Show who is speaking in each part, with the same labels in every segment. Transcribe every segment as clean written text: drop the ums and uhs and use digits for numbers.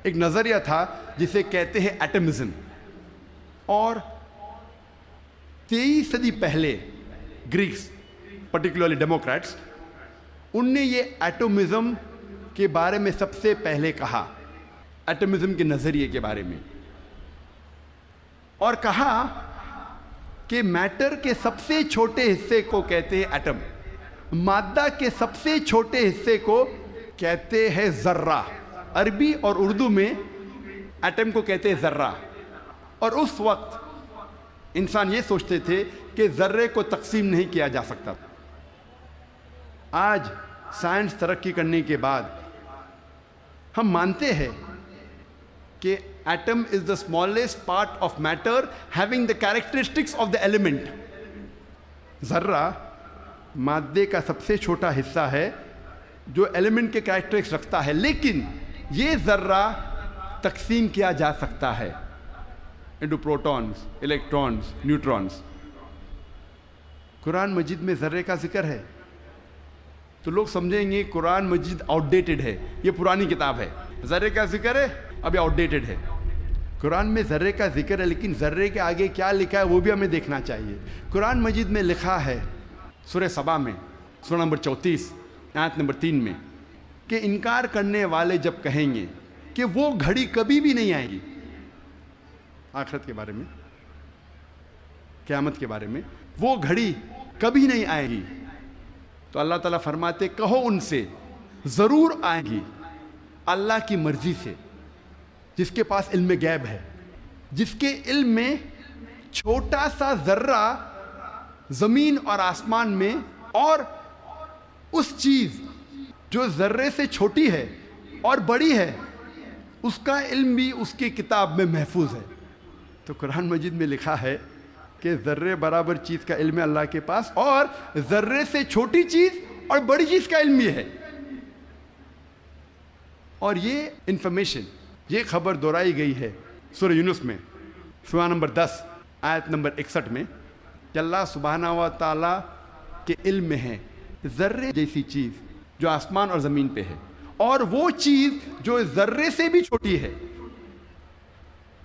Speaker 1: ایک نظریہ تھا جسے کہتے ہیں ایٹمزم، اور 23 صدی پہلے گریکس پرٹیکولرلی ڈیموکریٹس ان نے یہ ایٹمزم کے بارے میں سب سے پہلے کہا، ایٹمزم کے نظریے کے بارے میں، اور کہا کہ میٹر کے سب سے چھوٹے حصے کو کہتے ہیں ایٹم، مادہ کے سب سے چھوٹے حصے کو کہتے ہیں ذرہ، عربی اور اردو میں ایٹم کو کہتے ہیں ذرہ۔ اور اس وقت انسان یہ سوچتے تھے کہ ذرے کو تقسیم نہیں کیا جا سکتا۔ آج سائنس ترقی کرنے کے بعد ہم مانتے ہیں کہ atom is the smallest part of matter having the characteristics of the element. ذرہ مادے کا سب سے چھوٹا حصہ ہے جو ایلیمنٹ کے کیریکٹرسٹکس رکھتا ہے، لیکن یہ ذرہ تقسیم کیا جا سکتا ہے انٹو پروٹونز، الیکٹرونز، نیوٹرونز۔ قرآن مجید میں ذرے کا ذکر ہے تو لوگ سمجھیں گے قرآن مجید آؤٹ ڈیٹڈ ہے، یہ پرانی کتاب ہے، ذرے کا ذکر ہے اب یہ آؤٹ ڈیٹڈ ہے۔ قرآن میں ذرے کا ذکر ہے، لیکن ذرے کے آگے کیا لکھا ہے وہ بھی ہمیں دیکھنا چاہیے۔ قرآن مجید میں لکھا ہے سورہ سبا میں، سورہ نمبر 34 آیت نمبر 3 میں، کہ انکار کرنے والے جب کہیں گے کہ وہ گھڑی کبھی بھی نہیں آئے گی، آخرت کے بارے میں، قیامت کے بارے میں، وہ گھڑی کبھی نہیں آئے گی، تو اللہ تعالیٰ فرماتے کہو ان سے ضرور آئے گی اللہ کی مرضی سے، جس کے پاس علم غیب ہے، جس کے علم میں چھوٹا سا ذرہ زمین اور آسمان میں، اور اس چیز جو ذرے سے چھوٹی ہے اور بڑی ہے اس کا علم بھی اس کی کتاب میں محفوظ ہے۔ تو قرآن مجید میں لکھا ہے کہ ذرے برابر چیز کا علم ہے اللہ کے پاس، اور ذرے سے چھوٹی چیز اور بڑی چیز کا علم بھی ہے۔ اور یہ انفارمیشن، یہ خبر دہرائی گئی ہے سورہ یونس میں، سورہ نمبر 10 آیت نمبر 61 میں، کہ اللہ سبحانہ و تعالیٰ کے علم میں ہے ذرے جیسی چیز جو آسمان اور زمین پہ ہے، اور وہ چیز جو ذرے سے بھی چھوٹی ہے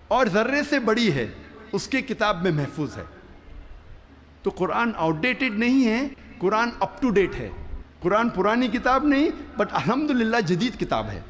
Speaker 1: اور ذرے سے بڑی ہے اس کی کتاب میں محفوظ ہے۔ تو قرآن آؤٹ ڈیٹڈ نہیں ہے، قرآن اپ ٹو ڈیٹ ہے۔ قرآن پرانی کتاب نہیں، بٹ الحمدللہ جدید کتاب ہے۔